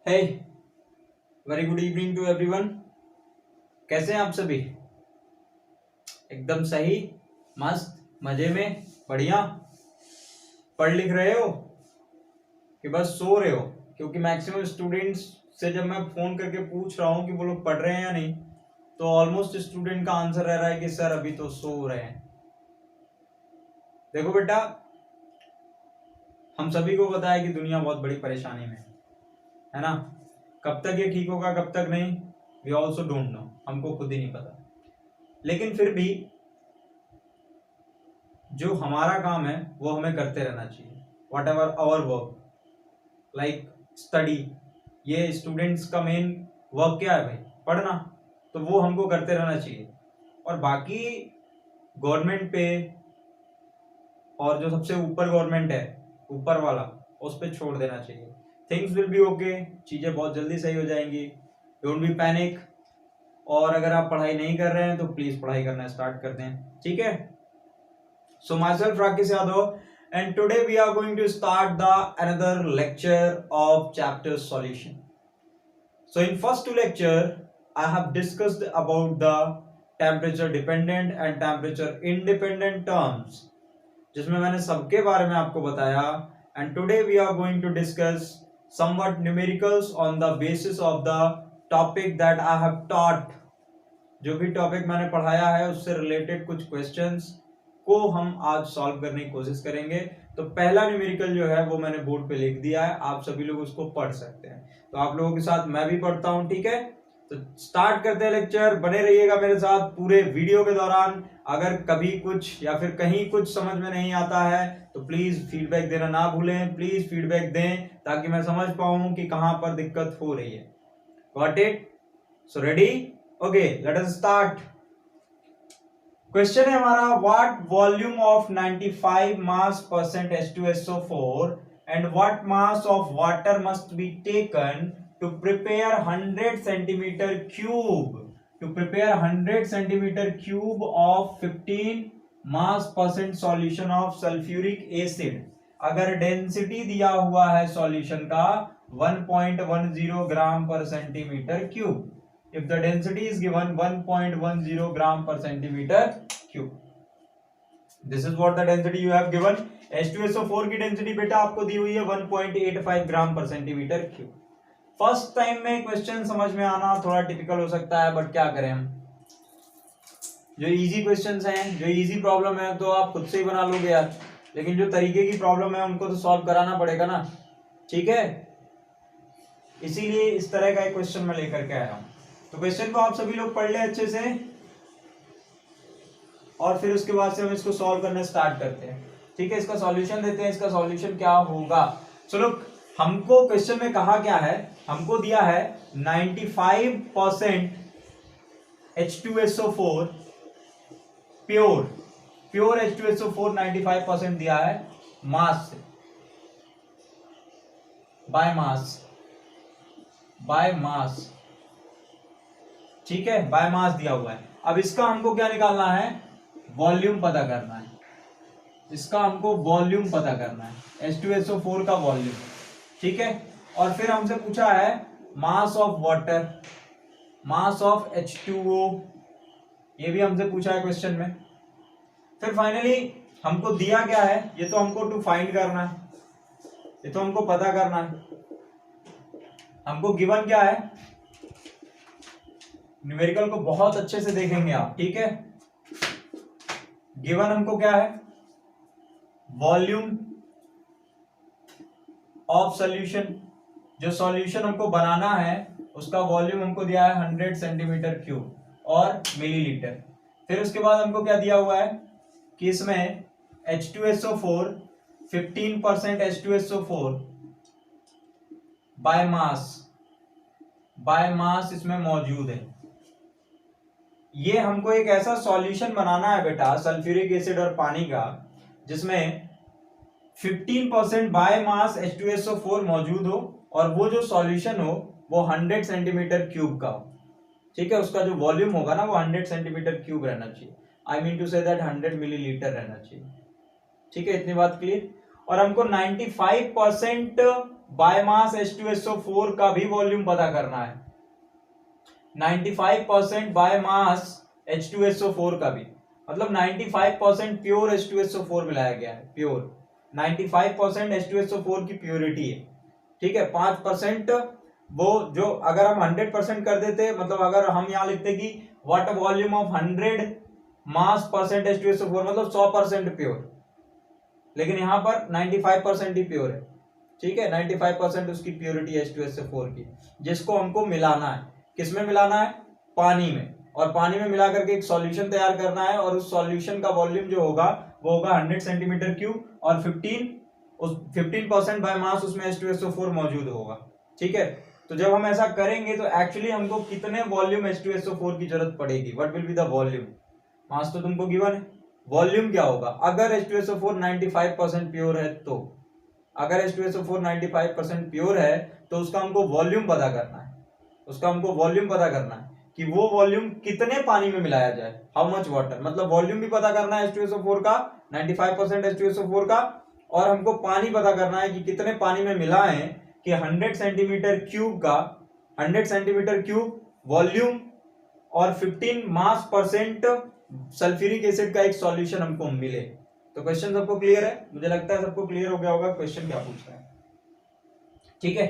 Hey very good evening to everyone. कैसे हैं आप सभी? एकदम सही, मस्त, मजे में, बढ़िया। पढ़ लिख रहे हो कि बस सो रहे हो? क्योंकि मैक्सिमम स्टूडेंट्स से जब मैं फोन करके पूछ रहा हूँ कि वो लोग पढ़ रहे हैं या नहीं, तो ऑलमोस्ट स्टूडेंट का आंसर रह रहा है कि सर अभी तो सो रहे हैं। देखो बेटा, हम सभी को पता है कि दुनिया बहुत बड़ी परेशानी में है ना। कब तक ये ठीक होगा, कब तक नहीं, वी ऑल्सो डोंट नो, हमको खुद ही नहीं पता। लेकिन फिर भी जो हमारा काम है वो हमें करते रहना चाहिए। Whatever our work, like study, ये स्टूडेंट्स का मेन वर्क क्या है भाई? पढ़ना। तो वो हमको करते रहना चाहिए। और बाकी गवर्नमेंट पे और जो सबसे ऊपर गवर्नमेंट है, ऊपर वाला, उस पर छोड़ देना चाहिए। थिंग्स विल बी ओके, चीजें बहुत जल्दी सही हो जाएंगी। Don't be panic. और अगर आप पढ़ाई नहीं कर रहे हैं तो प्लीज पढ़ाई करना स्टार्ट कर दें, ठीक है? So myself Rakesh Yadav, and today we are going to start the another lecture of chapter solution. So in first two lecture I have discussed about the temperature dependent and temperature independent terms, जिसमें मैंने सबके बारे में आपको बताया। And today we are going to discuss somewhat numericals on the basis of the topic that I have taught. जो भी topic मैंने पढ़ाया है उससे रिलेटेड कुछ क्वेश्चंस को हम आज सॉल्व करने की कोशिश करेंगे। तो पहला न्यूमेरिकल जो है वो मैंने बोर्ड पे लिख दिया है, आप सभी लोग उसको पढ़ सकते हैं। तो आप लोगों के साथ मैं भी पढ़ता हूं, ठीक है? तो स्टार्ट करते हैं लेक्चर। बने रहिएगा मेरे साथ पूरे वीडियो के दौरान। अगर कभी कुछ या फिर कहीं कुछ समझ में नहीं आता है तो प्लीज फीडबैक देना ना भूलें। प्लीज फीडबैक दें ताकि मैं समझ पाऊं कि कहां पर दिक्कत हो रही है। Got it? So ready? Okay, let us start. Question है हमारा, what volume of 95 mass percent H2SO4 and what mass of water must be taken to prepare 100 centimetre cube of 15 mass percent solution of sulphuric acid. अगर density दिया हुआ है solution का 1.10 gram पर centimetre cube, if the density is given 1.10 gram per centimeter cube, this is what the density you have given. H2SO4 की density बेटा आपको दी हुई है 1.85 ग्राम पर सेंटीमीटर क्यूब। फर्स्ट टाइम में क्वेश्चन समझ में आना थोड़ा टिपिकल हो सकता है, बट क्या करें हम, जो इजी क्वेश्चंस हैं, जो इजी प्रॉब्लम है तो आप खुद से ही बना लोगे यार, लेकिन जो तरीके की प्रॉब्लम है उनको तो सॉल्व कराना पड़ेगा ना, ठीक है? इसीलिए इस तरह का एक क्वेश्चन मैं लेकर के आया हूं। तो क्वेश्चन को आप सभी लोग पढ़ ले अच्छे से, और फिर उसके बाद से हम इसको सॉल्व करना स्टार्ट करते हैं, ठीक है? इसका सॉल्यूशन देते हैं। इसका सॉल्यूशन क्या होगा? चलो, हमको क्वेश्चन में कहा क्या है, हमको दिया है 95% H2SO4 प्योर H2SO4 95% दिया है मास से, बाय मास, ठीक है? बाय मास दिया हुआ है। अब इसका हमको क्या निकालना है? वॉल्यूम पता करना है। इसका हमको वॉल्यूम पता करना है, H2SO4 का वॉल्यूम, ठीक है? और फिर हमसे पूछा है मास of water, mass of H2O, ये भी हमसे पूछा है क्वेश्चन में। फिर फाइनली हमको दिया क्या है, ये तो हमको टू फाइंड करना है, ये तो हमको पता करना है। हमको गिवन क्या है, न्यूमेरिकल को बहुत अच्छे से देखेंगे आप, ठीक है? गिवन हमको क्या है, वॉल्यूम ऑफ सॉल्यूशन, जो सॉल्यूशन हमको बनाना है उसका वॉल्यूम हमको दिया है 100 सेंटीमीटर क्यूब और मिलीलीटर। फिर उसके बाद हमको क्या दिया हुआ है कि इसमें H2SO4 15% H2SO4 बाय मास इसमें मौजूद है। ये हमको एक ऐसा सॉल्यूशन बनाना है बेटा सल्फ्यूरिक एसिड और पानी का, जिसमें 15% बाय मास H2SO4 मौजूद हो और वो जो सॉल्यूशन हो वो 100 सेंटीमीटर क्यूब का हो, ठीक है? उसका जो वॉल्यूम होगा ना वो 100 सेंटीमीटर क्यूब रहना चाहिए। I mean to say that 100 millilitre रहना चाहिए, ठीक है? इतनी बात क्लियर। और हमको 95% बाय मास H2SO4 का भी वॉल्यूम पता करना है, 95% बाय मास H2SO4 का भी, मतलब 95% प्योर H2SO4 मिलाया गया है, प्योर 95% H2SO4 की प्योरिटी है, ठीक है। 5% वो जो अगर हम 100% कर देते, मतलब अगर हम यहाँ लिखते कि what volume of 100 mass percent H2SO4, मतलब 100% प्योर, लेकिन यहाँ पर 95% ही प्योर है, ठीक है। 95% उसकी प्योरिटी है H2SO4 की, जिसको हमको मिलाना है, किसमें मिलाना है, पानी में, और पानी में मिला करके एक सॉल्यूशन तैयार करना है, और उस सॉल्यूशन का वॉल्यूम जो होगा वो होगा 100 सेंटीमीटर क्यूब, और 15% बाय मास उसमें H2SO4 मौजूद होगा, ठीक है। तो जब हम ऐसा करेंगे तो एक्चुअली हमको कितने वॉल्यूम H2SO4 की जरूरत पड़ेगी, what will be the volume, mass तो तुमको गिवन है, वॉल्यूम क्या होगा अगर H2SO4 95% प्योर है, तो अगर H2SO4 95% प्योर है तो उसका हमको वॉल्यूम पता करना है, उसका हमको वॉल्यूम पता करना है कि वो वॉल्यूम कितने पानी में मिलाया जाए, हाउ मच वाटर, मतलब वॉल्यूम भी पता करना है H2SO4 का, 95% H2SO4 का, और हमको पानी पता करना है कि कितने पानी में मिलाएं कि 100 सेंटीमीटर क्यूब का 100 सेंटीमीटर क्यूब वॉल्यूम और 15 मास परसेंट सल्फ्यूरिक एसिड का एक सॉल्यूशन हमको मिले। तो क्वेश्चन सबको क्लियर है, मुझे लगता है सबको क्लियर हो गया होगा क्वेश्चन क्या पूछ रहा है, ठीक है।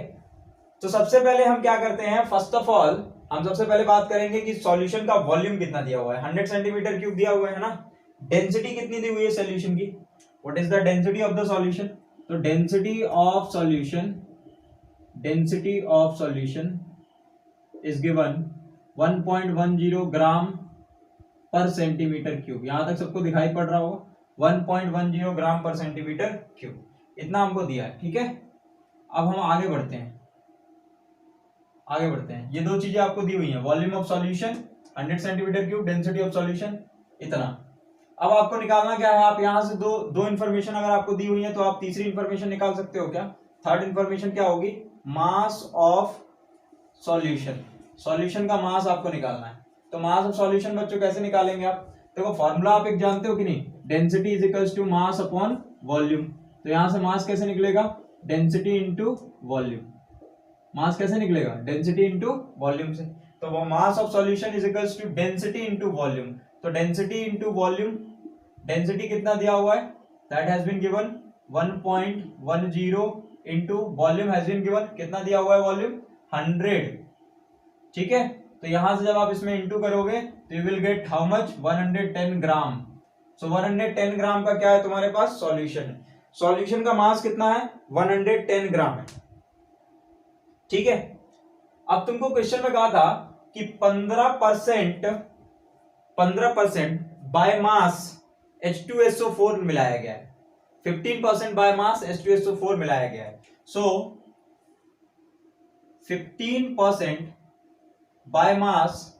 तो सबसे पहले हम क्या करते हैं, फर्स्ट ऑफ ऑल हम सबसे पहले बात करेंगे कि सॉल्यूशन का वॉल्यूम कितना दिया हुआ है, 100 सेंटीमीटर क्यूब दिया हुआ है ना, डेंसिटी कितनी दी हुई है सॉल्यूशन की, what is the density of the solution, तो density of solution is given 1.10 gram पर सेंटीमीटर क्यूब, यहां तक सबको दिखाई पड़ रहा होगा, 1.10 ग्राम पर सेंटीमीटर क्यूब, इतना हमको दिया है, ठीक है। अब हम आगे बढ़ते हैं, ये दो चीजें आपको दी हुई हैं, volume of solution 100 centimetre cube, density of solution इतना। अब आपको निकालना क्या है, आप यहां से दो इंफॉर्मेशन अगर आपको दी हुई है तो आप तीसरी इंफॉर्मेशन निकाल सकते हो क्या, थर्ड इंफॉर्मेशन क्या होगी, मास ऑफ सॉल्यूशन का मास आपको निकालना है। तो मास ऑफ सॉल्यूशन बच्चों कैसे निकालेंगे आप, देखो फॉर्मूला आप एक जानते हो कि नहीं, density is equals to mass upon volume, तो यहां से मास कैसे निकलेगा, डेंसिटी इंटू वॉल्यूम, मास कैसे निकलेगा, डेंसिटी इंटू वॉल्यूम से, तो वो mass of solution is equals to density into volume, तो डेंसिटी इंटू वॉल्यूम, डेंसिटी कितना दिया हुआ है, that has been given 1.10 into volume has been given, कितना दिया हुआ है वॉल्यूम 100, ठीक है। तो यहां से जब आप इसमें इंटू करोगे तो you will get how much, 110 ग्राम, सो 110 ग्राम का क्या है तुम्हारे पास सॉल्यूशन है, सॉल्यूशन का मास कितना है 110 ग्राम है, ठीक है। अब तुमको क्वेश्चन में कहा था कि 15% बाय मास H2SO4 मिलाया गया है, 15% बाय मास H2SO4 मिलाया गया है, सो 15% by mass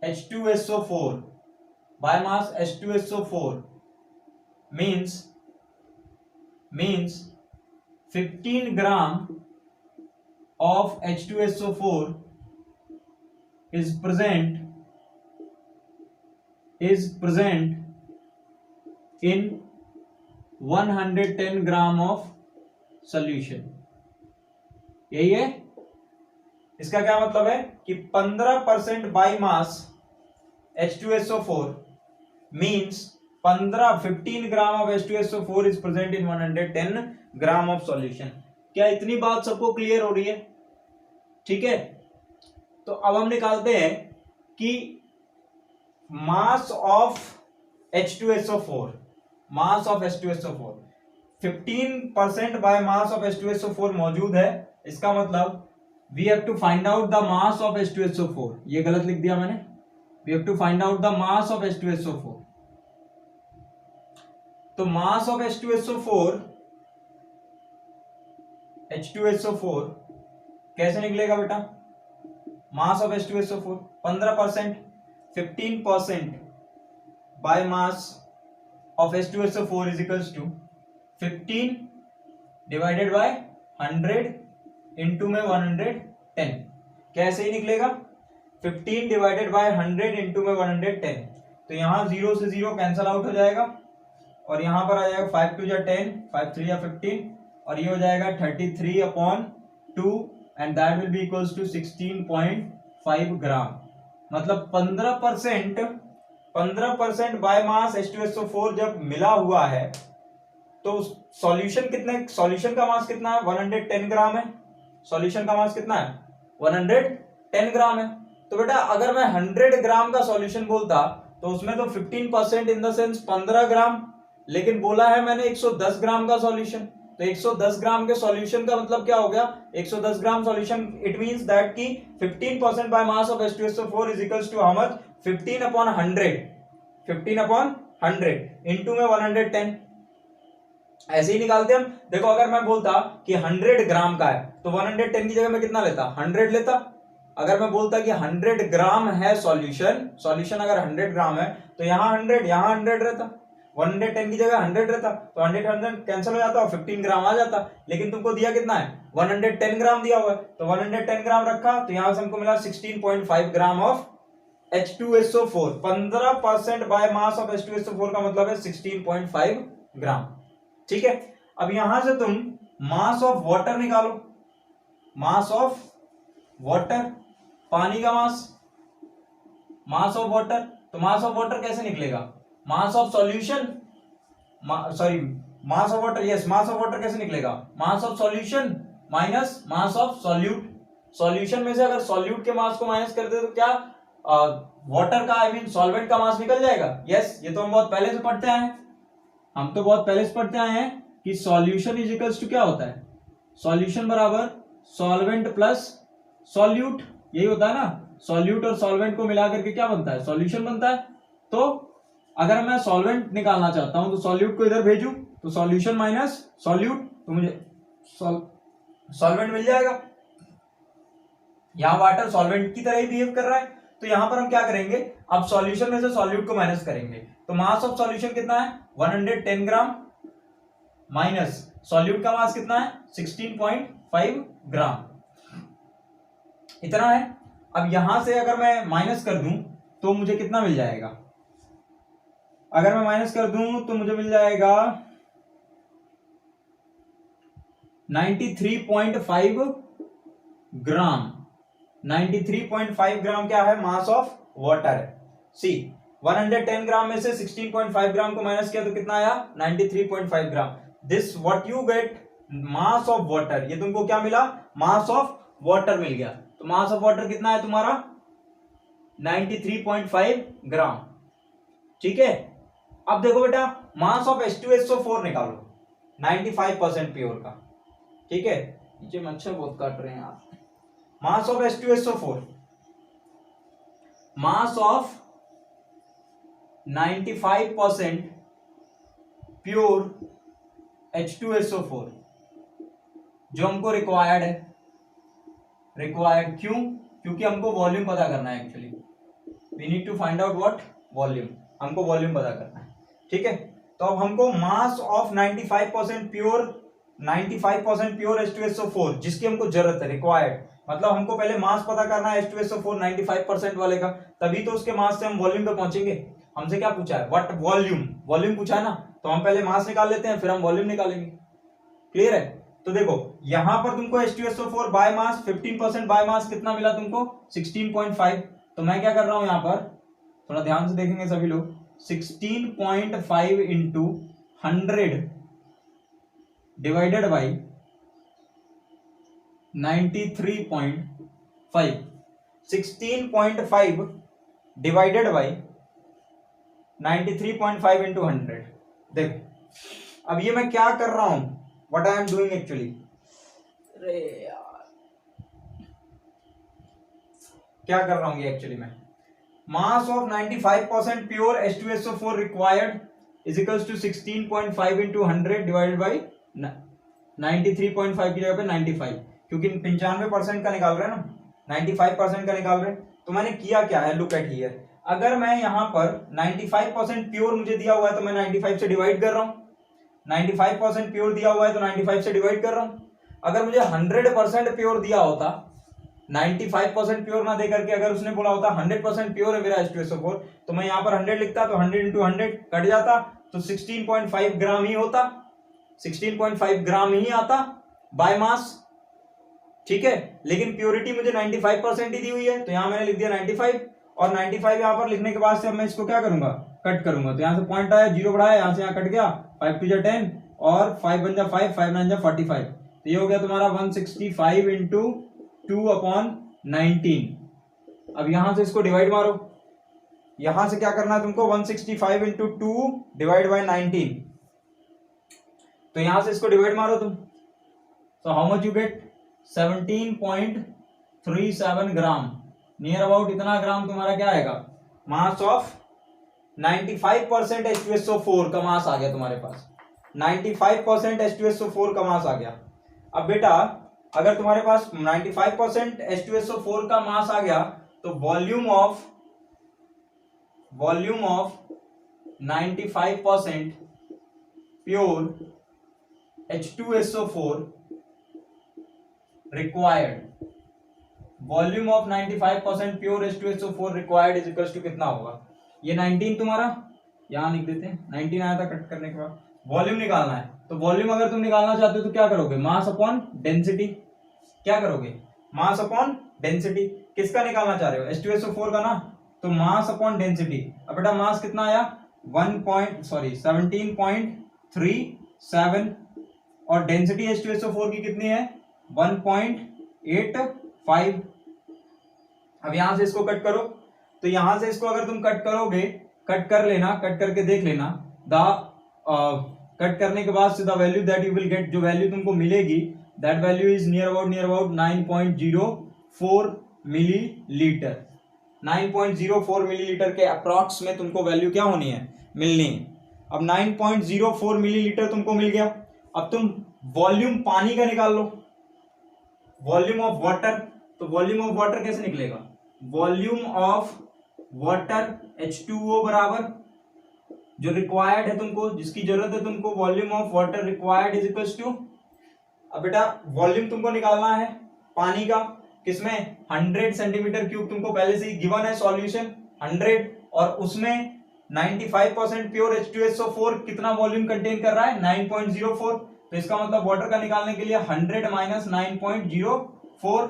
H2SO4 means 15 gram of H2SO4 is present in 110 gram of solution, यही है। इसका क्या मतलब है कि 15% by mass H2SO4 means 15 gram of H2SO4 is present in 110 gram of solution. क्या इतनी बात सबको क्लियर हो रही है, ठीक है। तो अब हम निकालते हैं कि मास of H2SO4 15% by mass of H2SO4 मौजूद है, इसका मतलब we have to find out the mass of H2SO4, ये गलत लिख दिया मैंने, we have to find out the mass of H2SO4, तो mass of H2SO4 कैसे निकलेगा बेटा, mass of H2SO4 15% by mass of H2SO4 is equals to 15 divided by 100 into में 110, कैसे ही निकलेगा 15 डिवाइडेड बाय 100 इंटू में 110, तो यहां 0 से 0 कैंसल आउट हो जाएगा और यहां पर आ जाएगा 5 2 या 10, 5 3 या 15, और ये हो जाएगा 33/2 and that will be equals to 16.5 gram. मतलब 15% बाय मास H2SO4 जब मिला हुआ है तो सॉल्यूशन का मास कितना है? 110 ग्राम है। सॉल्यूशन का मास कितना है? 110 ग्राम है। तो बेटा अगर मैं 100 ग्राम का सॉल्यूशन बोलता तो उसमें तो 15% इन द सेंस 15 ग्राम, लेकिन बोला है मैंने 110 ग्राम का सॉल्यूशन। तो 110 ग्राम के सॉल्यूशन का मतलब क्या हो गया? 110 gram solution, it means that कि 15% by mass of H2SO4 is equals to how much? 15/100। 15/100 into में 110। ऐसे ही निकालते हम। देखो अगर मैं बोलता कि 100 ग्राम का है तो 110 की जगह मैं कितना लेता? 100 लेता। अगर मैं बोलता कि 100 ग्राम है सॉल्यूशन अगर 100 ग्राम है तो यहाँ 100 रहता। 110 की जगह 100 रहता तो 100 कैंसिल हो जाता और 15 ग्राम आ जाता। लेकिन तुमको दिया कितना है? 110 ग्राम दिया हुआ है, तो 110 ग्राम रखा तो यहां से हमको मिला 16.5 gram of H2SO4। 15% by mass of H2SO4 का मतलब है 16.5 ग्राम। ठीक है, अब यहां से तुम मास ऑफ वाटर निकालो। मास ऑफ वाटर, पानी का मास ऑफ वाटर। तो मास ऑफ वाटर कैसे निकलेगा? मास of solution, sorry mass of water, yes mass of water कैसे निकलेगा? मास of solution minus mass of solute. Solution में से अगर सॉल्यूट के मास को माइनस कर दे तो क्या वाटर का, आई मीन सॉल्वेंट का मास निकल जाएगा। यस, ये तो हम बहुत पहले से पढ़ते आए हैं। हम तो बहुत पहले से पढ़ते आए हैं कि सॉल्यूशन इज इक्वल्स टू क्या होता है? सॉल्यूशन बराबर सॉल्वेंट प्लस सॉल्यूट, यही होता है ना। सॉल्यूट और सॉल्वेंट को मिलाकर के क्या बनता है? सॉल्यूशन बनता है। तो अगर मैं सॉल्वेंट निकालना चाहता हूं तो सॉल्यूट को इधर भेजूं तो सॉल्यूशन माइनस सॉल्यूट, तो मुझे सॉल्वेंट मिल जाएगा। यहां वाटर सॉल्वेंट की तरह ही बिहेव कर रहा है, तो यहां पर हम क्या करेंगे? अब सॉल्यूशन में से सॉल्यूट को माइनस करेंगे। तो मास ऑफ सॉल्यूशन कितना है? 110 ग्राम माइनस सॉल्यूट का मास कितना है? 16.5 ग्राम, इतना है। अब यहां से अगर मैं माइनस कर दूं तो मुझे कितना मिल जाएगा? अगर मैं माइनस कर दूं तो मुझे मिल जाएगा 93.5 ग्राम। 93.5 ग्राम क्या है? मास ऑफ वाटर है। सी 110 ग्राम में से 16.5 ग्राम को माइनस किया तो कितना आया? 93.5 gram. This what you get, mass of water. ये तुमको क्या मिला? मास ऑफ वाटर मिल गया। तो मास ऑफ वाटर कितना है तुम्हारा? 93.5 ग्राम। ठीक है, अब देखो बेटा मास ऑफ H2SO4 निकालो 95% प्योर का। ठीक है, नीचे मच्छर बहुत काट रहे हैं यार। मास of H2SO4, mass of 95% pure H2SO4 जो हमको रिक्वायर्ड है। रिक्वायर्ड क्यों? क्योंकि हमको वॉल्यूम पता करना है। Actually we need to find out what? Volume. हमको वॉल्यूम पता करना है। ठीक है, तो अब हमको मास ऑफ 95% प्योर H2SO4 जिसकी हमको जरूरत है, रिक्वायर्ड, मतलब हमको पहले मास पता करना है H2SO4 95% वाले का, तभी तो उसके मास से हम वॉल्यूम पे पहुंचेंगे। हमसे क्या पूछा है? व्हाट वॉल्यूम, वॉल्यूम पूछा है ना, तो हम पहले मास निकाल लेते हैं फिर हम वॉल्यूम निकालेंगे। क्लियर है? तो देखो यहां पर तुमको H2SO4 बाय मास 15% बाय मास कितना मिला तुमको? 16.5। तो मैं क्या कर रहा हूं यहां पर, थोड़ा ध्यान से देखेंगे सभी लोग। 16.5 into 100 divided by 93.5। 16.5 divided by 93.5 into 100। देखो अब ये मैं क्या कर रहा हूं, what I am doing actually. अरे यार क्या कर रहा हूं ये एक्चुअली मैं, mass of 95% pure H2SO4 required is equals to 16.5 into 100 divided by 93.5 की जगह पे 95, क्योंकि 95% का निकाल रहे हैं ना, 95% का निकाल रहे हैं। तो मैंने किया क्या है, लुक एट हियर। अगर मैं यहां पर 95% प्योर मुझे दिया हुआ है तो मैं 95 से डिवाइड कर रहा हूं। 95% प्योर दिया हुआ है तो 95 से डिवाइड कर रहा हूं। अगर मुझे 100% प्योर दिया होता, 95% प्योर ना दे करके अगर उसने बोला होता 100% प्योर है मेरा H2SO4, तो मैं यहां पर 100 लिखता तो 100 इंटू 100 कट जाता तो 16.5 ग्राम ही होता। 16.5 ग्राम ही आता बाय मास, ठीक है। लेकिन प्योरिटी मुझे 95% ही दी हुई है, तो यहां मैंने लिख दिया 95, और 95 यहां पर लिखने के बाद से अब मैं इसको क्या करूंगा, कट करूंगा। तो यहां से पॉइंट आया, जीरो बढ़ाया, यहां से यहां कट गया, 5 2 10 और 5 बन जा 5, 5 9 जा 45। तो ये हो गया तुम्हारा 165 इंटू 2/19। अब यहां से इसको डिवाइड मारो, यहां से क्या करना है तुमको, 165 इंटू 2 डिवाइड बाई 19। तो यहां से इसको डिवाइड मारो तुम, तो how much you get, 17.37 gram, near about इतना ग्राम तुम्हारा क्या आएगा, मास ऑफ 95% H2SO4 का मास आ गया तुम्हारे पास, 95% H2SO4 का मास आ गया। अब बेटा अगर तुम्हारे पास 95% H2SO4 का मास आ गया, तो volume of 95% pure H2SO4 required, volume of 95% pure H2SO4 required is equal to कितना होगा, ये 19 तुम्हारा यहां लिख देते हैं, 19 आया था कट करने के बाद। वॉल्यूम निकालना है, तो वॉल्यूम अगर तुम निकालना चाहते हो तो क्या करोगे, मास अपॉन डेंसिटी, क्या करोगे, मास अपॉन डेंसिटी। किसका निकालना चाह रहे हो, H2SO4 का ना, तो मास अपॉन डेंसिटी। अब बेटा मास कितना आया, 17.37 और डेंसिटी H2SO4 की कितनी है, 1.85। अब यहां से इसको कट करो, तो यहां से इसको अगर तुम कट करोगे, कट कर लेना, कट करके देख लेना, कट करने के बाद से the value that you will get, जो वैल्यू तुमको मिलेगी, that value is near about 9.04 millilitre. 9.04 millilitre के अप्रॉक्स में तुमको वैल्यू क्या होनी है, मिलनी है। अब 9.04 मिलीलीटर तुमको मिल गया। अब तुम वॉल्यूम पानी का निकाल लो, वॉल्यूम ऑफ वाटर, तो वॉल्यूम ऑफ वाटर कैसे निकलेगा, वॉल्यूम ऑफ वाटर H2O बराबर जो रिक्वायर्ड है तुमको, जिसकी जरूरत है तुमको, volume of water required is equal to, अब बेटा वॉल्यूम तुमको निकालना है पानी का, किसमें, 100 सेंटीमीटर क्यूब तुमको पहले से ही गिवन है सॉल्यूशन 100, और उसमें 95% प्योर H2SO4 कितना वॉल्यूम कंटेन कर रहा है, 9.04। तो इसका मतलब वाटर का निकालने के लिए 100 माइनस 9.04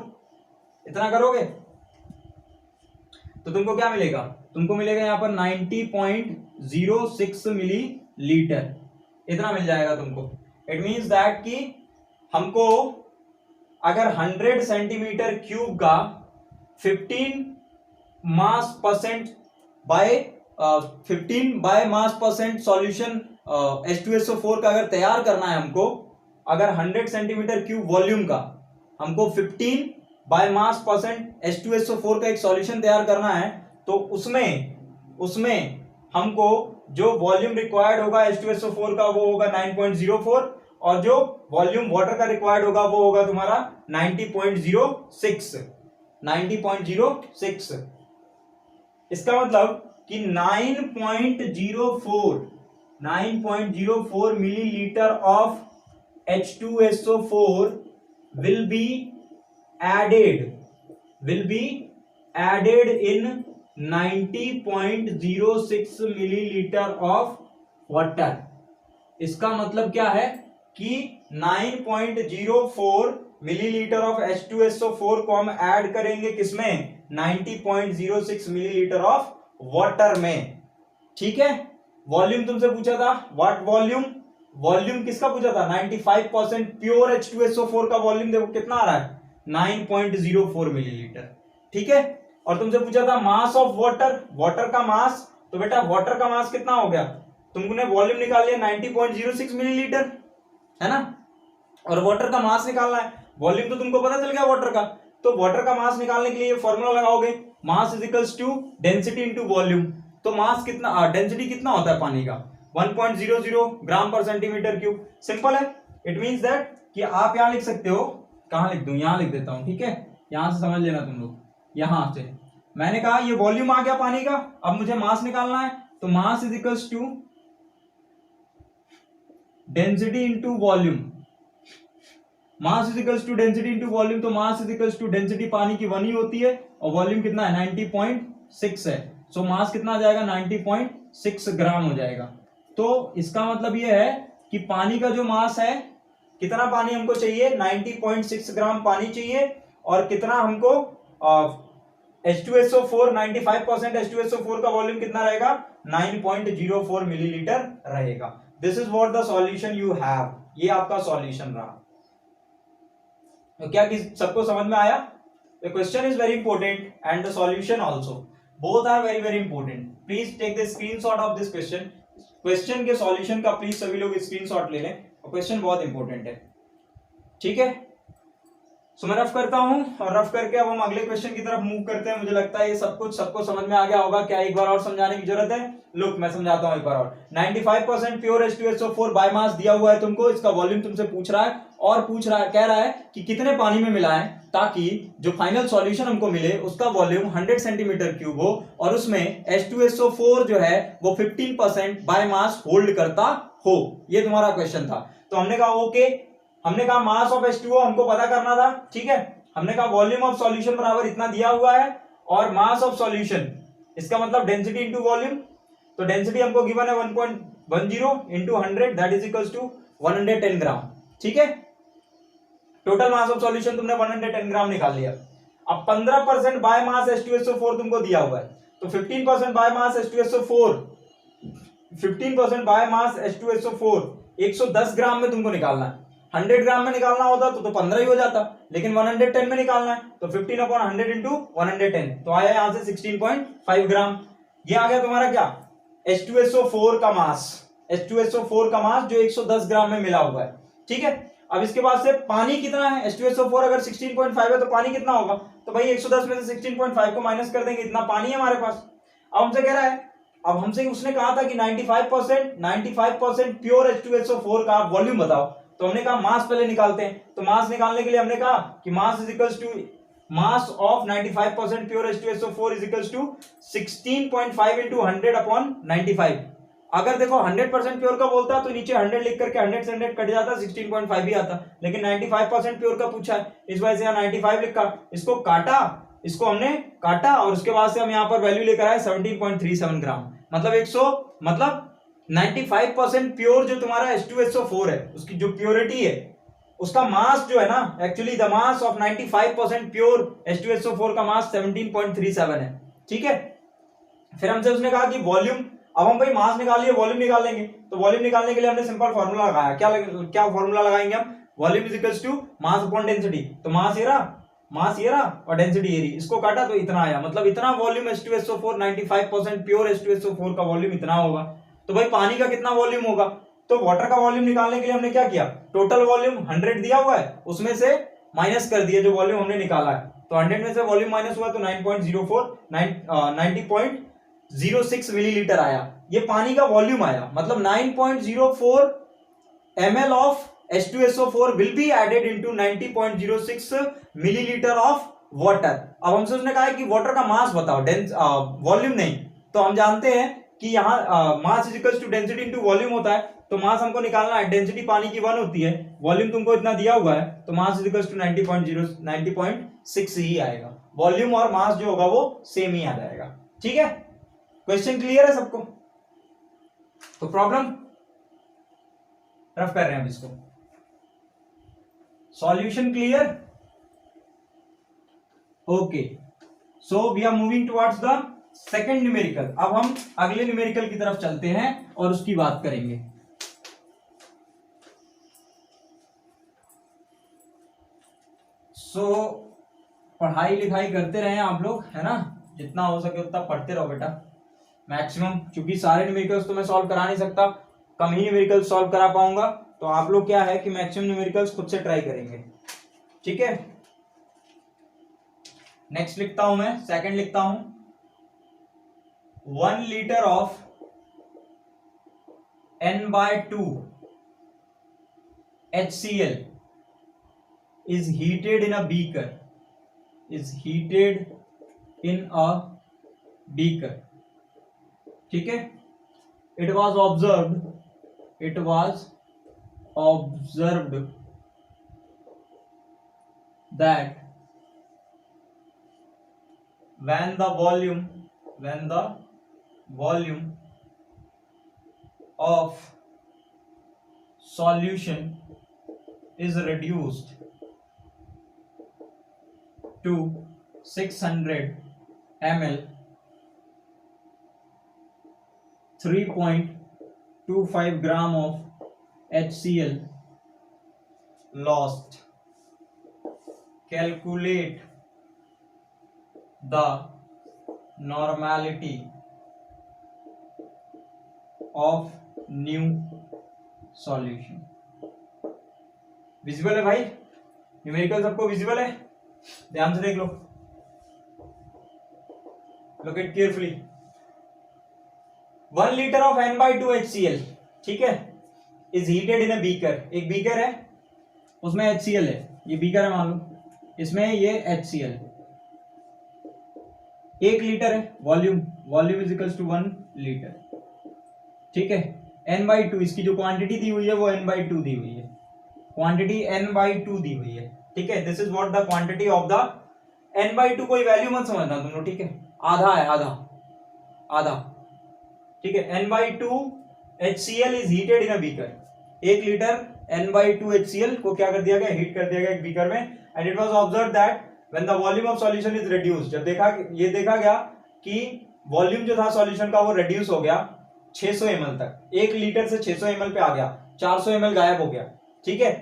इतना करोगे तो तुमको क्या मिलेगा, तुमको मिलेगा यहां पर 90.06 मिलीलीटर, इतना मिल जाएगा तुमको। इट मींस दैट कि हमको अगर 100 सेंटीमीटर क्यूब का 15 mass percent by 15 by mass percent solution H2SO4 का अगर तैयार करना है हमको, अगर 100 सेंटीमीटर क्यूब वॉल्यूम का हमको 15 बाय मास परसेंट H2SO4 का एक सॉल्यूशन तैयार करना है, तो उसमें हमको जो वॉल्यूम रिक्वायर्ड होगा H2SO4 का वो होगा 9.04, और जो वॉल्यूम वाटर का रिक्वायर्ड होगा वो होगा तुम्हारा 90.06। इसका मतलब कि 9.04 millilitre of H2SO4 will be added in 90.06 millilitre of water. इसका मतलब क्या है कि 9.04 मिलीलीटर ऑफ H2SO4 को हम ऐड करेंगे किसमें, 90.06 मिलीलीटर ऑफ वाटर में, ठीक है। वॉल्यूम तुमसे पूछा था, व्हाट वॉल्यूम किसका पूछा था, 95% प्योर H2SO4 का वॉल्यूम देखो कितना आ रहा है, 9.04 मिलीलीटर, ठीक है। और तुमसे पूछा था मास ऑफ वाटर का मास, तो बेटा वाटर का मास कितना हो गया, तुमने वॉल्यूम निकाल लिया 90.06 मिलीलीटर, है ना, और वाटर का मास निकालना है, वॉल्यूम तो तुमको पता चल गया वाटर का, तो वाटर का मास निकालने के लिए ये फॉर्मूला लगाओगे, mass is equals to density into volume. तो मास कितना, डेंसिटी कितना होता है पानी का, 1.00 ग्राम पर सेंटीमीटर क्यूब, सिंपल है। इट मींस दैट कि आप यहां लिख सकते हो, कहां लिख दूं, यहां लिख देता हूं, ठीक है, यहां से समझ लेना तुम लोग। यहां से मैंने कहा ये वॉल्यूम आ गया पानी का, अब मुझे मास निकालना है, तो mass is equals to density into volume, mass is equals to density into volume. तो mass is equals to density पानी की 1 ही होती है, और वॉल्यूम कितना है, 90.6 है। सो मास कितना आ जाएगा, 90.6 ग्राम हो जाएगा। तो इसका मतलब ये है कि पानी का जो मास है, कितना पानी हमको चाहिए, 90.6 ग्राम पानी चाहिए, और कितना हमको H2SO4 95% H2SO4 का वॉल्यूम कितना रहेगा, 9.04 मिलीलीटर रहेगा। This is what the solution you have, ये आपका सॉल्यूशन रहा। तो क्या सबको समझ में आया? The question is very important and the solution also, both are very very important. Please take the screenshot of this question. Question के सॉल्यूशन का प्लीज सभी लोग स्क्रीनशॉट ले लें, और क्वेश्चन बहुत इंपॉर्टेंट है, ठीक है। सो मैं रफ करता हूं, और रफ करके अब हम अगले क्वेश्चन की तरफ मूव करते हैं। मुझे लगता है ये सब कुछ सबको समझ में आ गया होगा। क्या एक बार और समझाने की जरूरत है? लुक मैं समझाता हूं एक बार और। 95% प्योर H2SO4 बायोमास दिया हुआ है तुमको, इसका वॉल्यूम तुमसे पूछ रहा है, और पूछ रहा है, कह रहा है कि कितने पानी में मिलाएं ताकि जो फाइनल सॉल्यूशन हमको मिले उसका वॉल्यूम 100 सेंटीमीटर क्यूब हो, और उसमें H2SO4 जो है वो 15% बायोमास होल्ड करता हो। ये तुम्हारा क्वेश्चन था। तो हमने कहा ओके, हमने कहा मास ऑफ H2O हमको पता करना था, ठीक है। हमने कहा वॉल्यूम ऑफ सॉल्यूशन बराबर इतना दिया हुआ है, और मास ऑफ सॉल्यूशन, इसका मतलब डेंसिटी इनटू वॉल्यूम। तो डेंसिटी हमको गिवन है 1.10 into 100, that is equals to 110 gram, ठीक है। टोटल मास ऑफ सॉल्यूशन तुमने 110 ग्राम निकाल लिया। अब 15% बाय मास H2SO4 तुमको दिया हुआ है, तो 15% by mass H2SO4, 15% by mass H2SO4 110 ग्राम में तुमको निकालना है। 100 ग्राम में निकालना होता तो 15 ही हो जाता, लेकिन 110 में निकालना है, तो 15/100 इंटू 110, तो आया यहां से 16.5 ग्राम। ये आ गया तुम्हारा क्या, H2SO4 का मास, H2SO4 का मास जो 110 ग्राम में मिला हुआ है, ठीक है। अब इसके बाद से पानी कितना है, H2SO4 अगर 16.5 है तो पानी कितना होगा, तो भाई 110 में से 16.5 को माइनस कर देंगे, इतना पानी है हमारे पास। अब हमसे कह रहा है, अब हमसे उसने कहा था कि 95% प्योर H2SO4 का वॉल्यूम बताओ, तो हमने कहा मास पहले निकालते हैं। तो मास निकालने के लिए हमने कहा कि mass is equals to mass of 95% pure H2SO4 is equals to 16.5 into 100/95। अगर देखो 100% प्योर का बोलता तो नीचे 100 लिख करके 100 से 100 कट जाता, 16.5 ही आता, लेकिन 95% प्योर का पूछा है, इस वजह से 95 लिखा। इसको काटा, इसको हमने काटा, और उसके बाद से हम यहाँ पर वैल्यू लेकर आए 17.37 ग्राम, मतलब 95% प्योर जो तुम्हारा H2SO4 है, उसकी जो प्योरिटी है, उसका मास जो है ना, actually the mass of 95% pure H2SO4 का मास 17.37 है, ठीक है। फिर हमसे उसने कहा कि वॉल्यूम, अब हम भाई मास निकालिए वॉल्यूम निकाल लेंगे, तो वॉल्यूम निकालने के लिए हमने सिंपल फॉर्मूला लगाया। क्या फॉर्मूला लगाएंगे हम, volume is equals to mass upon density. तो मास ये रहा, मास ये रहा, और डेंसिटी ये रही, इसको काटा तो इतना आया, मतलब इतना वॉल्यूम H2SO4 95% प्योर H2SO4 का वॉल्यूम इतना होगा। तो भाई पानी का कितना वॉल्यूम होगा, तो वाटर का वॉल्यूम निकालने के लिए हमने क्या किया, टोटल वॉल्यूम 100 दिया हुआ है, उसमें से माइनस कर दिया जो वॉल्यूम हमने निकाला है, तो 100 में से वॉल्यूम माइनस हुआ तो 90.06 मिलीलीटर आया। ये पानी का वॉल्यूम आया, मतलब 9.04 ml of H2SO4 will be added into 90.06 millilitre of water. अब हमसे उसने कहा है कि वाटर का मास बताओ, वॉल्यूम नहीं। तो हम जानते हैं कि यहाँ mass is equals to density into volume होता है, तो मास हमको निकालना है, डेंसिटी पानी की 1 होती है, वॉल्यूम तुमको इतना दिया हुआ है, तो मास इज इक्वल्स टू 90.6 ही आएगा। वॉल्यूम और मास जो होगा वो सेम ही आ जाएगा, ठीक है। क्वेश्चन क्लियर है सबको? तो प्रॉब्लम रफ कर रहे हैं हम इसको, solution clear? Okay, so we are moving towards the second numerical. अब हम अगले न्यूमेरिकल की तरफ चलते हैं और उसकी बात करेंगे। सो पढ़ाई लिखाई करते रहे आप लोग, है ना, जितना हो सके उतना पढ़ते रहो बेटा, मैक्सिमम, क्योंकि सारे न्यूमेरिकल्स तो मैं सॉल्व करा नहीं सकता, कम ही न्यूमेरिकल्स सॉल्व करा पाऊंगा, तो आप लोग क्या है कि मैक्सिमम न्यूमेरिकल्स खुद से ट्राई करेंगे, ठीक है। नेक्स्ट लिखता हूं मैं, सेकंड लिखता हूं, 1 litre of N/2 HCl is heated in a beaker, ठीक है। It was observed that when the volume of solution is reduced to 600 ml, 3.25 gram of HCl lost. Calculate the normality of new solution. Visible है भाई? Numerical सबको visible है? ध्यान से देख लो, look it carefully. 1 liter of N/2 HCl, ठीक है, is heated in a beaker. एक बीकर है, उसमें HCl है, ये बीकर है मान लो, इसमें ये HCl 1 लीटर है, volume is equals to 1 litre, ठीक है. N/2 इसकी जो क्वांटिटी दी हुई है वो N/2 दी हुई है, क्वांटिटी N/2 दी हुई है, ठीक है. This is what the quantity of the N/2. कोई वैल्यू मत समझना तुम लोग, ठीक है, आधा है, आधा, ठीक है. N/2 HCl is heated in a beaker. 1 litre N/2 HCl को क्या कर दिया गया, हीट कर दिया गया एक बीकर में. And it was observe that when the volume of solution is reduced, जब देखा गया कि वॉल्यूम जो था सॉल्यूशन का वो रिड्यूस हो गया 600 ml तक. 1 लीटर से 600 ml पे आ गया, 400 ml गायब हो गया, ठीक है.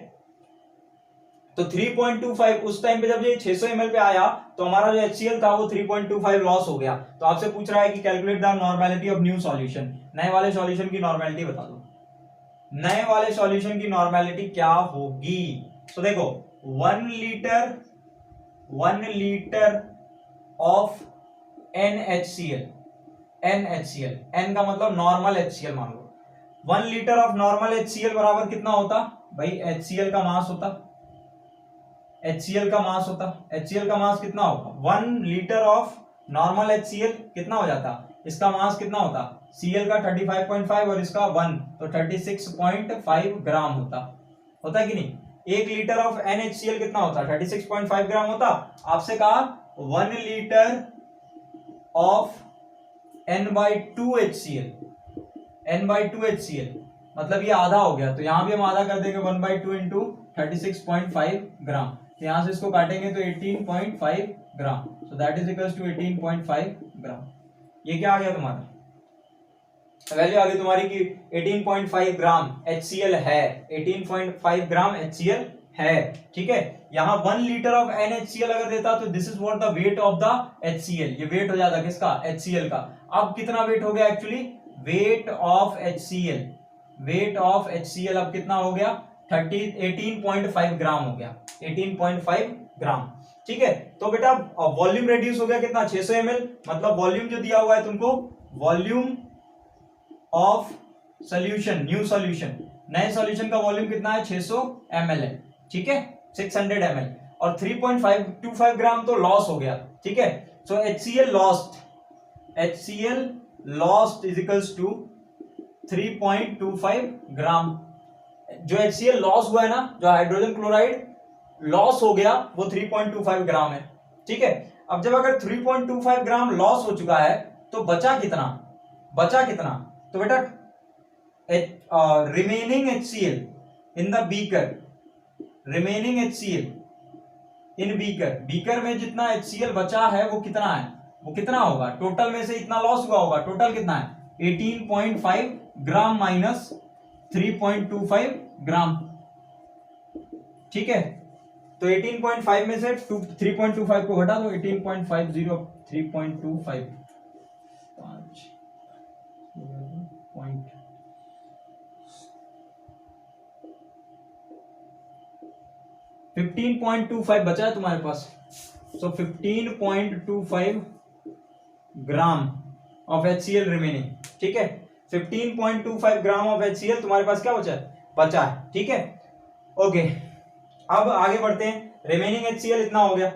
तो 3.25 उस टाइम पे जब ये 600 ml पे आया तो हमारा जो HCl था वो 3.25 लॉस हो गया. तो आपसे पूछ रहा है कि calculate the normality of new solution. नए वाले सॉल्यूशन की नॉर्मेलिटी बता दो. नए वाले सॉल्यूशन की नॉर्मेलिटी क्या होगी? तो देखो 1 लीटर ऑफ NaHCl, N का मतलब नॉर्मल HCl मान लो. 1 लीटर ऑफ नॉर्मल HCl बराबर कितना होता भाई? HCl का मास होता, HCl का मास कितना होगा? 1 लीटर ऑफ नॉर्मल HCl कितना हो जाता? इसका मास कितना होता? Cl का 35.5 और इसका 1, तो 36.5 ग्राम होता है कि नहीं? 1 लीटर ऑफ NaHCl कितना होता? 36.5 ग्राम होता. आपसे कहा 1 लीटर ऑफ N/2 HCl मतलब ये आधा हो गया, तो यहां भी हम आधा कर देंगे 1/2 इंटू 36.5 ग्राम. तो यहां से इसको काटेंगे तो 18.5 gram. So that is equals to 18.5 gram. ये क्या आ गया तुम्हारा? वैल्यू आ गई तुम्हारी कि 18.5 ग्राम HCl है, 18.5 ग्राम HCl है, ठीक है. यहां 1 लीटर ऑफ NaHCl अगर देता तो this is what the weight of the HCl. ये वेट हो जाता किसका? HCl का. अब कितना वेट हो गया एक्चुअली? वेट ऑफ HCl अब कितना हो गया? 18.5 ग्राम हो गया, 18.5 ग्राम, ठीक है. तो बेटा वॉल्यूम रेड्यूस हो गया कितना? 600 ml. मतलब वॉल्यूम जो दिया हुआ है तुमको, volume of solution, new solution, नए सॉल्यूशन का वॉल्यूम कितना है? 600 ml है, ठीक है, 600 ml. और 3.525 ग्राम तो लॉस हो गया, ठीक है. So HCl lost is equals to 3.25 gram. जो HCl लॉस हुआ है ना, जो हाइड्रोजन क्लोराइड लॉस हो गया, वो 3.25 ग्राम है, ठीक है. अब जब अगर 3.25 ग्राम लॉस हो चुका है तो बचा कितना? तो बेटा remaining HCl in the beaker, beaker में जितना HCl बचा है वो कितना होगा? टोटल में से इतना लॉस हुआ होगा. टोटल कितना है? 18.5 ग्राम माइनस 3.25 ग्राम, ठीक है. तो 18.5 में से 3.25 को घटा दो, 18.50 3.25 15.25 बचा है तुम्हारे पास. सो 15.25 ग्राम ऑफ HCl रिमेनिंग, ठीक है. 15.25 ग्राम ऑफ HCl तुम्हारे पास क्या बचा है, ठीक है. ओके, अब आगे बढ़ते हैं. रिमेनिंग HCl इतना हो गया,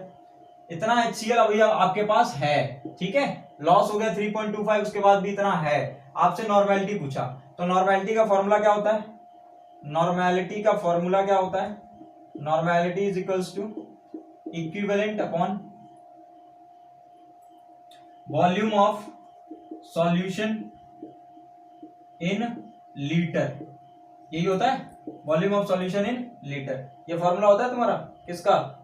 इतना HCl अभी आपके पास है, ठीक है. लॉस हो गया 3.25, उसके बाद भी इतना है. आपसे नॉर्मेलिटी पूछा, तो नॉर्मेलिटी का फॉर्मूला क्या होता है? Normality is equals to equivalent upon volume of solution in litre. यही होता है. Volume of solution in litre. ये फॉर्मूला होता है तुम्हारा किसका,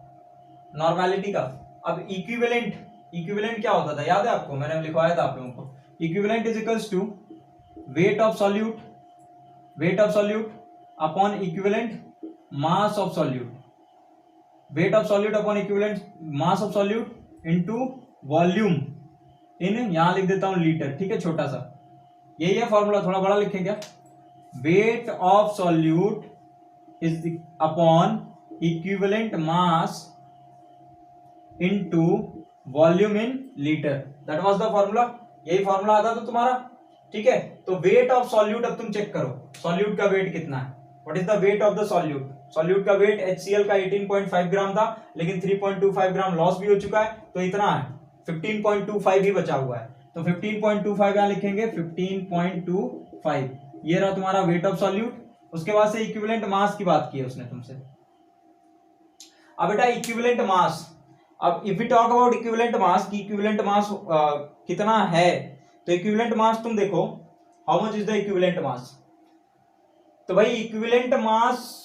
नॉर्मेलिटी का। अब इक्विवेलेंट क्या होता था याद है आपको, मैंने लिखवाया था आप लोगों को। Equivalent is equals to weight of solute upon equivalent mass of solute, weight of solute upon equivalent mass of solute into volume in, यहां लिख देता हूं लीटर, ठीक है, छोटा सा, यही है फॉर्मूला, थोड़ा बड़ा लिखें क्या, wait of solute is upon equivalent mass into volume in litre, that was the formula. यही फॉर्मूला आता था तुम्हारा, ठीक है। तो वेट ऑफ सॉल्यूट, अब तुम चेक करो सॉल्यूट का वेट कितना है, what is the weight of the solute. Solute का वेट HCl का 18.5 ग्राम था, लेकिन 3.25 ग्राम लॉस भी हो चुका है, तो इतना है 15.25 ही बचा हुआ है, तो 15.25 यहां लिखेंगे, 15.25 ये रहा तुम्हारा वेट ऑफ सॉल्यूट। उसके बाद से इक्विवेलेंट मास की बात की है उसने तुमसे। अब बेटा इक्विवेलेंट मास, अब if we talk about equivalent mass की इक्विवेलेंट मास कितना है, तो इक्विवेलेंट मास तुम देखो, how much is the equivalent mass, तो भाई इक्विवेलेंट मास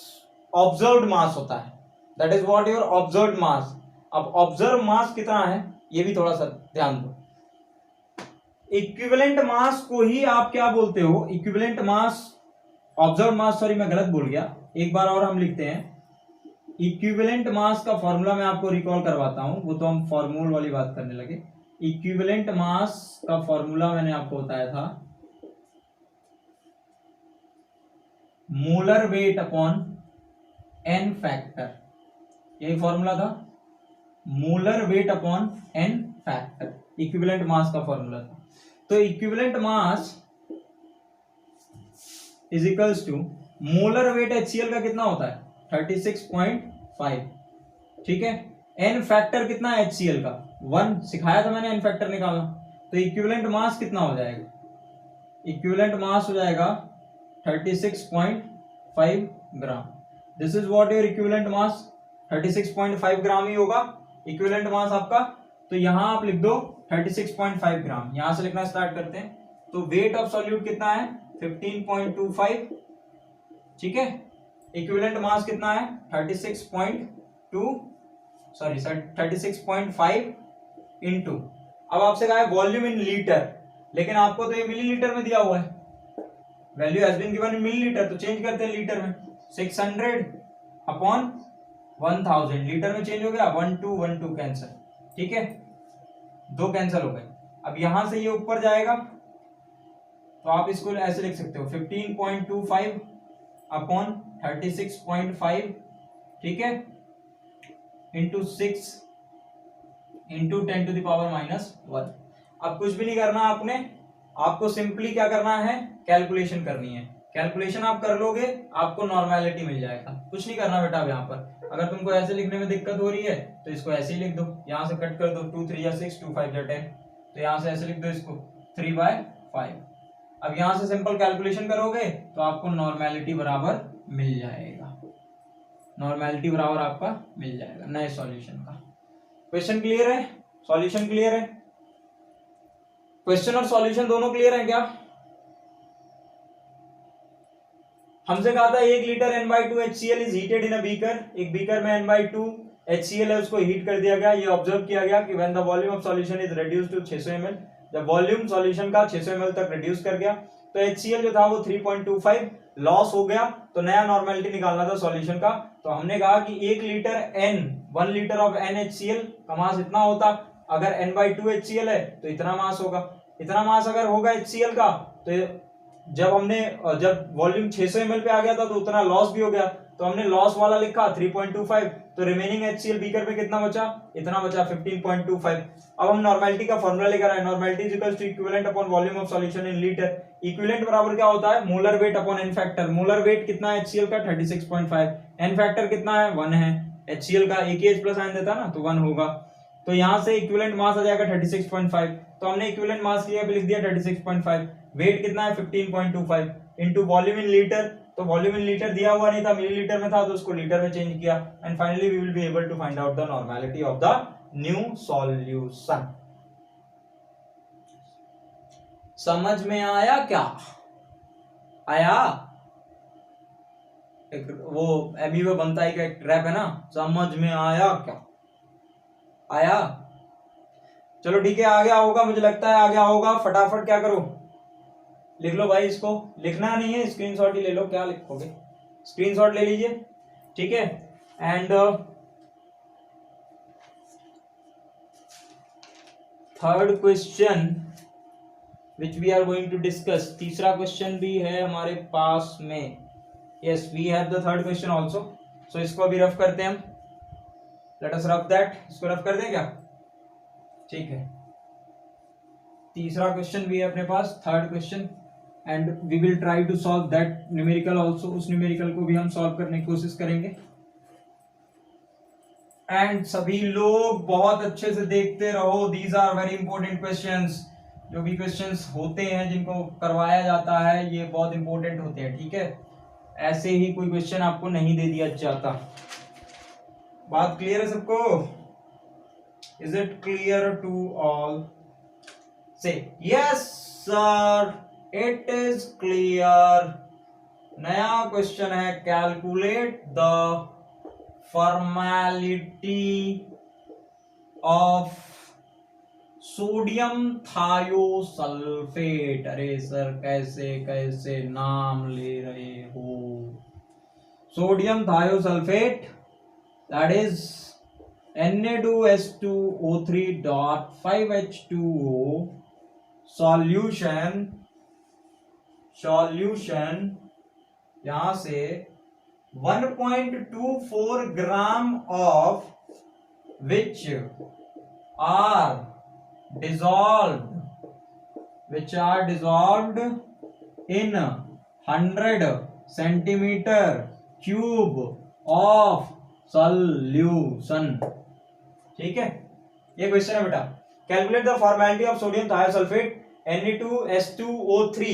ऑब्जर्व्ड मास होता है, that is what your observed mass. अब ऑब्जर्व मास कितना है ये भी थोड़ा सा ध्यान दो। इक्विवेलेंट मास को ही आप क्या बोलते हो, इक्विवेलेंट मास, ऑब्जर्व मास, सॉरी मैं गलत बोल गया, एक बार और हम लिखते हैं। इक्विवेलेंट मास का फॉर्मूला मैं आपको रिकॉल करवाता हूं, वो तो हम फॉर्मूल वाली बात करने लगे। इक्विवेलेंट मास का फॉर्मूला मैंने आपको बताया था, molar weight upon N factor, यही फॉर्मूला था, molar weight upon N factor, equivalent mass का फॉर्मूला था। तो equivalent mass is equals to molar weight HCl का कितना होता है 36.5, ठीक है। एन फैक्टर कितना है HCl का 1, सिखाया था मैंने एन फैक्टर निकालना। तो इक्विवेलेंट मास कितना हो जाएगा, इक्विवेलेंट मास हो जाएगा 36.5 gram, this is what your equivalent mass, 36.5 gram ही होगा इक्विवेलेंट मास आपका। तो यहां आप लिख दो 36.5 ग्राम, यहां से लिखना स्टार्ट करते हैं। तो वेट ऑफ सॉल्यूट कितना है 15.25, ठीक है। इक्विवेलेंट मास कितना है 36.5 इनटू, अब आपसे कहा है वॉल्यूम इन लीटर, लेकिन आपको तो ये मिलीलीटर में दिया हुआ है, value has been given in millilitre, तो चेंज करते हैं लीटर में, 600 अपॉन 1000, लीटर में चेंज हो गया, 1 2 कैंसिल, ठीक है, 2 कैंसिल हो गए। अब यहां से ये ऊपर जाएगा, तो आप इसको ऐसे लिख सकते हो 15.25 अपॉन 36.5, ठीक है, into 6 into 10 to the power -1। अब कुछ भी नहीं करना आपने, आपको सिंपली क्या करना है, कैलकुलेशन करनी है। कैलकुलेशन आप कर लोगे, आपको नॉर्मेलिटी मिल जाएगा, कुछ नहीं करना बेटा। अब यहाँ पर अगर तुमको ऐसे लिखने में दिक्कत हो रही है तो इसको ऐसे ही लिख दो, यहाँ से कट कर दो, 2 3 या 6 2 5 या 10, तो यहाँ से ऐसे लिख दो इसको 3/5। अब यहाँ से सिंपल कैलकुलेशन करोगे तो आपको नॉर्मेलिटी बराबर मिल जाएगा, नॉर्मेलिटी बराबर आपका मिल जाएगा नए सॉल्यूशन का। क्वेश्चन क्लियर है, सॉल्यूशन क्लियर है, क्वेश्चन और सॉल्यूशन दोनों क्लियर है क्या। हमसे कहा था 1 litre N/2 HCl is heated in a beaker, एक बीकर में N/2 HCl है, उसको हीट कर दिया गया। ये ऑब्जर्व किया गया कि when the volume of solution is reduced to 600 ml, जब वॉल्यूम सॉल्यूशन का 600 ml तक रिड्यूस कर गया तो HCl जो था वो 3.25 लॉस हो गया, तो नया नॉर्मेलिटी निकालना था सॉल्यूशन का। तो हमने कहा कि 1 लीटर ऑफ NaHCl का मास इतना होता, अगर N/2 HCl है तो इतना मास होगा, इतना मास अगर होगा HCl का, तो जब वॉल्यूम 600 ml पे आ गया था तो उतना लॉस भी हो गया, तो हमने लॉस वाला लिखा 3.25, तो रिमेनिंग HCl बीकर पे कितना बचा, इतना बचा 15.25। अब हम नॉर्मेलिटी का फॉर्मूला लेकर आए, normality is equal to equivalent upon volume of solution in litre. Equivalent बराबर क्या होता है, molar weight upon N factor. Molar weight कितना है HCl का 36.5, एन फैक्टर कितना है 1 है, HCl का एक ही H प्लस आइन देता ना, तो 1 होगा। तो यहां से इक्विवेलेंट मास आ जाएगा 36.5, तो हमने इक्विवेलेंट मास लिख दिया 36.5। वेट कितना है 15.25 इनटू वॉल्यूम इन लीटर, तो वॉल्यूम इन लीटर दिया हुआ नहीं था, मिलीलीटर में था, तो उसको लीटर में चेंज किया, and finally we will be able to find out the normality of the new solution. समझ में आया क्या, आया। एक वो एमी में बनता है, एक रैप है ना, समझ में आया क्या? आया? चलो ठीक है, आ गया होगा, मुझे लगता है आ गया होगा। फटाफट क्या करो, लिख लो भाई, इसको लिखना नहीं है, स्क्रीनशॉट ही ले लो। क्या लिखोगे? स्क्रीनशॉट ले लीजिए, ठीक है। And third question which we are going to discuss, तीसरा क्वेश्चन भी है हमारे पास में। Yes, we have the third question also. सो इसको अभी रफ करते हैं हम। Let us rough that. इसको रफ कर दें क्या? ठीक है, तीसरा क्वेश्चन भी है अपने पास, third question, and we will try to solve that numerical also. उस न्यूमेरिकल को भी हम सॉल्व करने की कोशिश करेंगे। एंड सभी लोग बहुत अच्छे से देखते रहो, these are very important questions. जो भी क्वेश्चंस होते हैं जिनको करवाया जाता है, ये बहुत इंपॉर्टेंट होते हैं, ठीक है। ऐसे ही कोई क्वेश्चन आपको नहीं दे दिया जाता। बात क्लियर है सबको? Is it clear to all? Say yes sir, it is clear. नया क्वेश्चन है, calculate the formality of sodium thiosulphate. अरे सर, कैसे कैसे नाम ले रहे हो? Sodium thiosulphate, that is Na2S2O3.5H2O solution यहां से 1.24 gram of which are dissolved in 100 centimeter cube of solution। ठीक है, ये क्वेश्चन है बेटा। Calculate the formality of sodium thiosulphate Na2S2O3।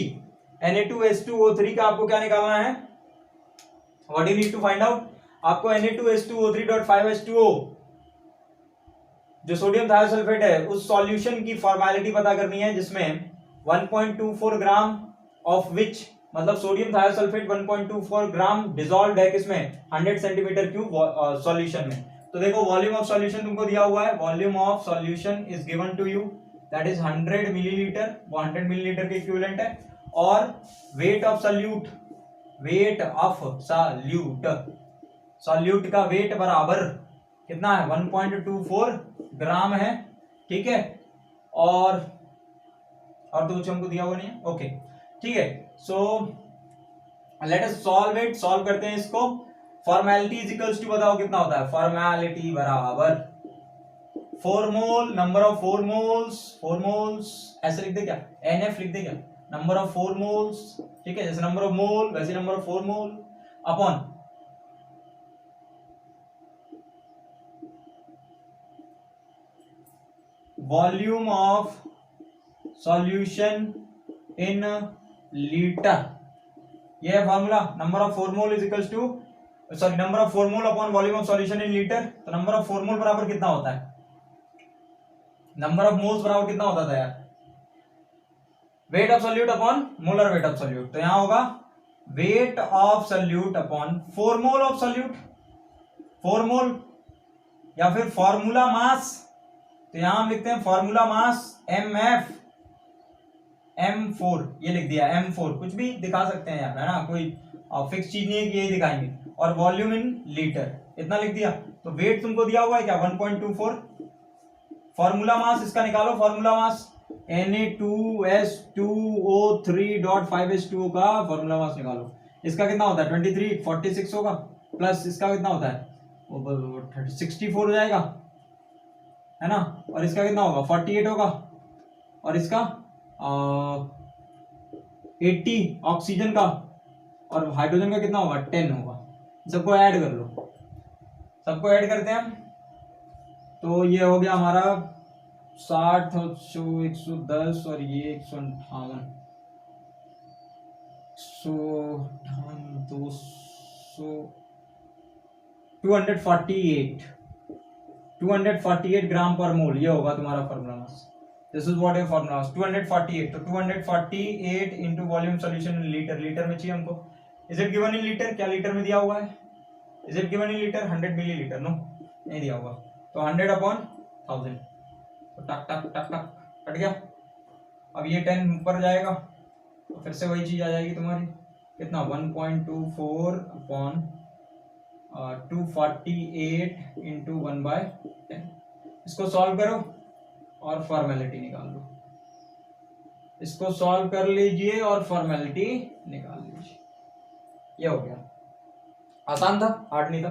Na2S2O3 का आपको क्या निकालना है? What you need to find out? आपको Na2S2O3.5H2O जो सोडियम थायोसल्फेट है उस सॉल्यूशन की फॉर्मेलिटी पता करनी है, जिसमें 1.24 ग्राम ऑफ विच, मतलब सोडियम थायोसल्फेट 1.24 ग्राम डिसॉल्व्ड है किसमें? 100 सेंटीमीटर क्यूब सॉल्यूशन में। तो देखो, वॉल्यूम ऑफ सॉल्यूशन तुमको दिया हुआ है। Volume of solution is given to you, that is 100 millilitre. वो 100 मिलीलीटर के इक्विवेलेंट है। और weight of solute, weight of solute का वेट बराबर कितना है? 1.24 ग्राम है, ठीक है। और तो कुछ हमको दिया हुआ नहीं है, ओके, ठीक है। So let us solve it. Solve करते हैं इसको। फॉर्मेलिटी इज इक्वल्स टू, बताओ कितना होता है? फॉर्मेलिटी बराबर 4 मोल, नंबर ऑफ 4 मोल्स, ऐसे लिख दे क्या? NF लिख दे क्या? नंबर ऑफ 4 मोल्स, ठीक है। जैसे नंबर ऑफ मोल वैसे number of 4 mole upon volume of solution in litre. ये है formula. Number of 4 mole is equals to, sorry, number of 4 mole upon volume of solution in litre. तो number of 4 mole बराबर कितना होता है? Number of moles बराबर कितना होता था यार? Wait of solute upon molar weight of solute. तो यहां होगा wait of solute upon 4 mole of solute, 4 मोल, या फिर फॉर्मूला मास। तो यहां हम लिखते हैं फॉर्मूला मास MF M4, ये लिख दिया M4। कुछ भी दिखा सकते हैं यार, है ना, कोई फिक्स चीज नहीं है कि यही दिखाएंगे। और वॉल्यूम इन लीटर, इतना लिख दिया। तो वेट तुमको दिया हुआ है क्या? 1.24। फॉर्मूला मास इसका निकालो। फॉर्मूला मास Na2S2O3.5H2O का फॉर्मूला मास निकालो। इसका कितना होता है? 23, 46 होगा, प्लस इसका कितना होता है? 64 हो जाएगा, है ना। और इसका कितना होगा? 48 होगा। और इसका 80 ऑक्सीजन का, और हाइड्रोजन का कितना होगा? 10 होगा। सबको ऐड कर लो, सबको ऐड करते हैं हम। तो ये हो गया हमारा 60, 110 और ये 158, 248 ग्राम पर मोल। ये होगा तुम्हारा formula mass. This is what your formula mass, 248। तो 248 into volume solution in litre, litre में चाहिए हमको। Is it given in litre? क्या लीटर में दिया हुआ है? Is it given in litre? 100 millilitre? No, नहीं दिया हुआ। तो 100/1000, तो टक टक टक टक कट गया। अब ये 10 ऊपर जाएगा तो फिर से वही चीज आ जाएगी तुम्हारी, कितना 1.24/248 इंटू 1/10। इसको सॉल्व करो और फॉर्मेलिटी निकाल लो। इसको सॉल्व कर लीजिए और फॉर्मेलिटी निकाल लीजिए। ये हो गया, आसान था, हार्ड नहीं था।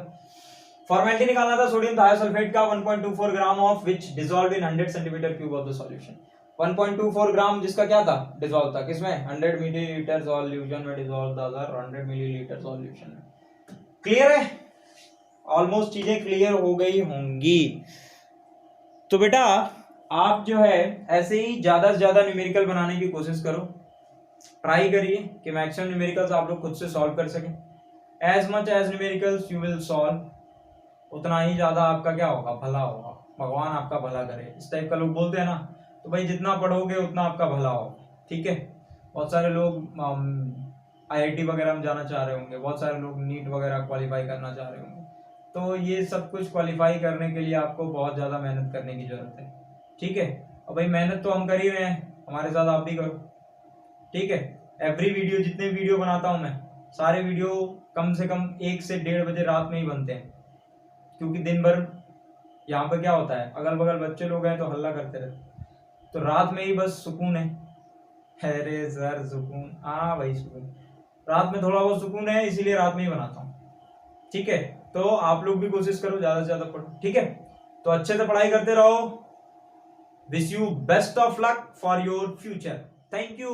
फॉर्मेलिटी निकालना था सोडियम थायोसल्फेट का 1.24 gram of which dissolve in 100 centimetre cube of the solution. 1.24 ग्राम जिसका क्या था, डिसॉल्व था किसमें, 100 मिलीलीटर सॉल्यूशन में डिसॉल्व था सर, 100 मिलीलीटर सॉल्यूशन में। क्लियर है? ऑलमोस्ट चीजें क्लियर हो गई होंगी। तो बेटा आप जो है ऐसे ही ज्यादा से ज्यादा न्यूमेरिकल बनाने की कोशिश करो, ट्राई करिए कि मैक्सिमम न्यूमेरिकल्स आप लोग खुद से सॉल्व कर सकें। As much as numericals you will solve, उतना ही ज्यादा आपका क्या होगा, भला होगा, भगवान आपका भला करे, इस टाइप का लोग बोलते हैं ना। तो भाई जितना पढ़ोगे उतना आपका भला होगा, ठीक है। बहुत सारे लोग IIT वगैरह में जाना चाह रहे होंगे, बहुत सारे लोग नीट वगैरह क्वालिफाई करना चाह रहे होंगे। तो ये सब कुछ क्वालिफाई करने के लिए आपको बहुत ज़्यादा मेहनत करने की ज़रूरत है, ठीक है। और भाई मेहनत तो हम कर ही रहे हैं, हमारे साथ आप भी करो, ठीक है। एवरी वीडियो, जितने वीडियो बनाता हूँ मैं, सारे वीडियो कम से कम 1 से 1:30 बजे रात में ही बनते हैं, क्योंकि दिन भर यहाँ पर क्या होता है, अगल बगल बच्चे लोग हैं तो हल्ला करते रहते, तो रात में ही बस सुकून है। अरे सर सुकून, हाँ भाई सुकून, रात में थोड़ा बहुत सुकून है, इसीलिए रात में ही बनाता हूँ, ठीक है। तो आप लोग भी कोशिश करो ज्यादा से ज्यादा पढ़ो, ठीक है। तो अच्छे से पढ़ाई करते रहो। Wish you best of luck for your future. Thank you.